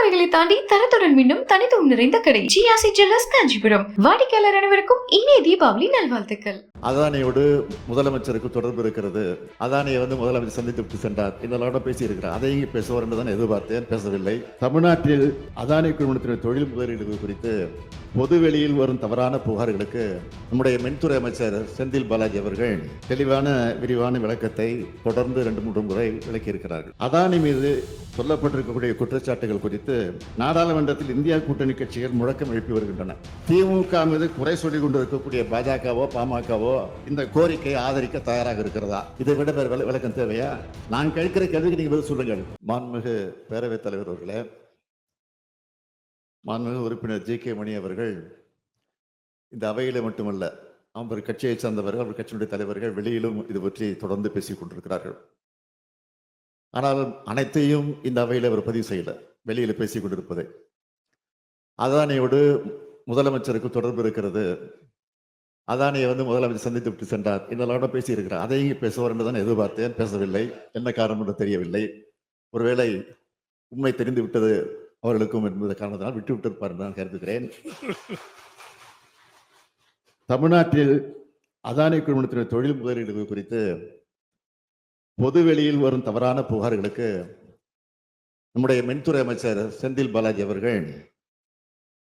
தலைமுறைகளை தாண்டி தரத்துடன் மீண்டும் தனித்துவம் நிறைந்த கடை ஜிஆர்சி ஜுவல்லர்ஸ் காஞ்சிபுரம். வாடிக்கையாளர் அனைவருக்கும் இனிய தீபாவளி நல்வாழ்த்துக்கள். அதானியோடு முதலமைச்சருக்கு தொடர்பு இருக்கிறது. அதானியை முதலமைச்சர் சந்தித்து விட்டு சென்றார். இதனோட பேசி இருக்கிறார். அதையும் பேசுவார் என்று தான் எதிர்பார்த்தேன், பேசவில்லை. தமிழ்நாட்டில் அதானி குழுமத்தின் தொழில் முதலீடு குறித்து பொதுவெளியில் வரும் தவறான புகார்களுக்கு நம்முடைய மின்துறை அமைச்சர் செந்தில் பாலாஜி அவர்கள் தெளிவான விரிவான விளக்கத்தை தொடர்ந்து 2-3 முறை விளக்கியிருக்கிறார்கள். அதானி மீது சொல்லப்பட்டிருக்கக்கூடிய குற்றச்சாட்டுகள் குறித்து நாடாளுமன்றத்தில் இந்தியா கூட்டணி கட்சிகள் முழக்கம் எழுப்பி வருகின்றன. திமுக மீது குறை சொல்லிக் கொண்டிருக்கக்கூடிய பாஜகவோ பாமகவோ இந்த கோரிக்கையை ஆதரிக்க தயாராக இருக்கிறதா? இதை விட வேறு விளக்கம் தேவையா? நான் கேட்கிற கேள்விக்கு நீங்க பதில் சொல்லுங்கள். மாண்புமிகு பேரவைத் தலைவர் அவர்களே, மாண்புமிகு உறுப்பினர் ஜி.கே. மணி அவர்கள் இந்த அவையில மட்டுமல்ல, அவர் கட்சியை சார்ந்தவர்கள், அவர் கட்சியினுடைய தலைவர்கள் வெளியிலும் இது பற்றி தொடர்ந்து பேசிக் கொண்டிருக்கிறார்கள். ஆனால் அனைத்தையும் இந்த அவையில் அவர் பதிவு செய்யல, வெளியில பேசிக் கொண்டிருப்பதை. அதானியோடு முதலமைச்சருக்கு தொடர்பு இருக்கிறது. அதானியை முதலமைச்சர் சந்தித்து விட்டு சென்றார். இதனோட பேசி இருக்கிறார். அதையும் பேசுவார் என்று தான் எதிர்பார்த்தேன், பேசவில்லை. என்ன காரணம் என்று தெரியவில்லை. ஒருவேளை உண்மை தெரிந்து விட்டது அவர்களுக்கும் என்பது காரணத்தினால் விட்டு விட்டிருப்பார் என்று நான் கருதுகிறேன். தமிழ்நாட்டில் அதானி குழுமத்தின் தொழில் முதலீடு குறித்து பொதுவெளியில் வரும் தவறான புகார்களுக்கு நம்முடைய மின்துறை அமைச்சர் செந்தில் பாலாஜி அவர்கள்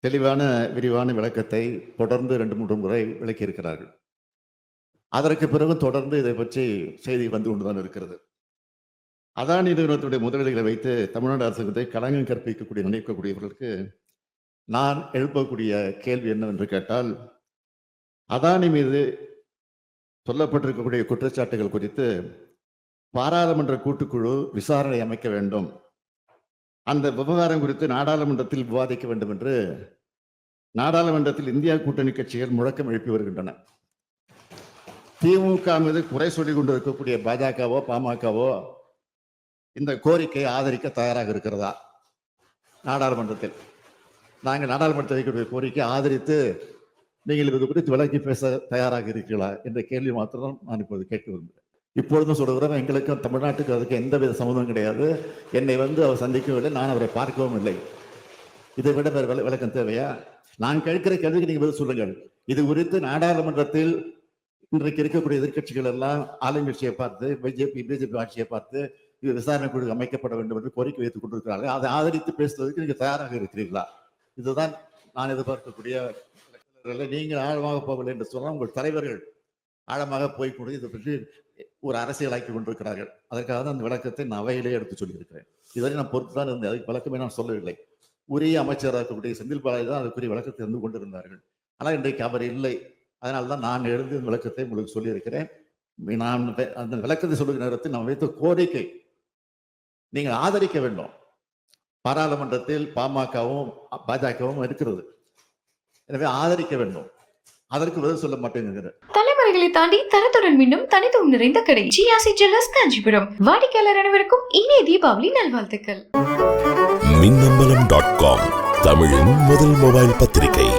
தெளிவான விரிவான விளக்கத்தை தொடர்ந்து 2-3 முறை விளக்கியிருக்கிறார்கள். அதற்கு பிறகு தொடர்ந்து இதை பற்றி செய்தி வந்து கொண்டுதான் இருக்கிறது. அதானி நிறுவனத்துடைய முதலீடுகளை வைத்து தமிழ்நாடு அரசுக்கு களங்கம் கற்பிக்கக்கூடிய நினைக்கக்கூடியவர்களுக்கு நான் எழுப்பக்கூடிய கேள்வி என்னவென்று கேட்டால், அதானி மீது சொல்லப்பட்டிருக்கக்கூடிய குற்றச்சாட்டுகள் குறித்து பாராளுமன்ற கூட்டுக்குழு விசாரணை அமைக்க வேண்டும், அந்த விவகாரம் குறித்து நாடாளுமன்றத்தில் விவாதிக்க வேண்டும் என்று நாடாளுமன்றத்தில் இந்தியா கூட்டணி கட்சிகள் முழக்கம் எழுப்பி வருகின்றன. திமுக மீது குறை சொல்லிக் கொண்டிருக்கக்கூடிய பாஜகவோ பாமகவோ இந்த கோரிக்கையை ஆதரிக்க தயாராக இருக்கிறதா? நாடாளுமன்றத்தில் நாங்கள் நாடாளுமன்றத்தில் வைக்கக்கூடிய கோரிக்கை ஆதரித்து நீங்கள் இது குறித்து விளக்கி பேச தயாராக இருக்கிறீர்களா என்ற கேள்வி மாத்திரம் நான் இப்போது கேட்க விரும்புகிறேன். இப்பொழுதும் சொல்கிறேன், எங்களுக்கும் தமிழ்நாட்டுக்கு அதுக்கு எந்தவித சம்மந்தம் கிடையாது. என்னை அவர் சந்திக்கவில்லை, நான் அவரை பார்க்கவும் இல்லை. இதை விட வேறு விளக்கம் தேவையா? நான் கேட்கிற கேள்விக்கு நீங்க பதில் சொல்லுங்கள். இது குறித்து நாடாளுமன்றத்தில் இன்றைக்கு இருக்கக்கூடிய எதிர்கட்சிகள் எல்லாம் ஆளுங்கட்சியை பார்த்து பிஜேபி ஆட்சியை பார்த்து இது விசாரணை குழு அமைக்கப்பட வேண்டும் என்று கோரிக்கை வைத்துக் கொண்டிருக்கிறார்கள். அதை ஆதரித்து பேசுவதற்கு நீங்க தயாராக இருக்கிறீர்களா? இதுதான் நான் எதிர்பார்க்கக்கூடிய. நீங்கள் ஆழமாக போகவில்லை என்று சொன்னால் உங்கள் தலைவர்கள் ஆழமாக போய்கொண்டு இதை பற்றி ஒரு அரசியலாக்கி கொண்டிருக்கிறார்கள். அதற்காக தான் அந்த விளக்கத்தை நான் அவையிலே எடுத்து சொல்லியிருக்கிறேன். இதுவரை நான் பொறுத்து தான் இருந்தேன், அதுக்கு விளக்கமே நான் சொல்லவில்லை. உரிய அமைச்சராக இருக்கக்கூடிய செந்தில் பாலாஜி தான் அதுக்குரிய விளக்கத்தை இருந்து கொண்டிருந்தார்கள். ஆனால் இன்றைக்கு அவர் இல்லை. அதனால தான் நான் எழுதி இந்த விளக்கத்தை உங்களுக்கு சொல்லியிருக்கிறேன். நான் அந்த விளக்கத்தை சொல்லுகிற நேரத்தில் நான் வைத்த கோரிக்கை நீங்கள் ஆதரிக்க வேண்டும். பாராளுமன்றத்தில் பாமகவும் பாஜகவும் இருக்கிறது, எனவே ஆதரிக்க வேண்டும். அதற்கு பதில் சொல்ல மாட்டேங்கிறேன். தலைமுறைகளை தாண்டி தரத்துடன் மீண்டும் தனித்துவம் நிறைந்த கடை ஜிஆர்சி ஜுவல்லர்ஸ் காஞ்சிபுரம். வாடிக்கையாளர் அனைவருக்கும் இனிய தீபாவளி நல்வாழ்த்துக்கள். மின்னம்பலம்.com தமிழின் முதல் மொபைல் பத்திரிகை.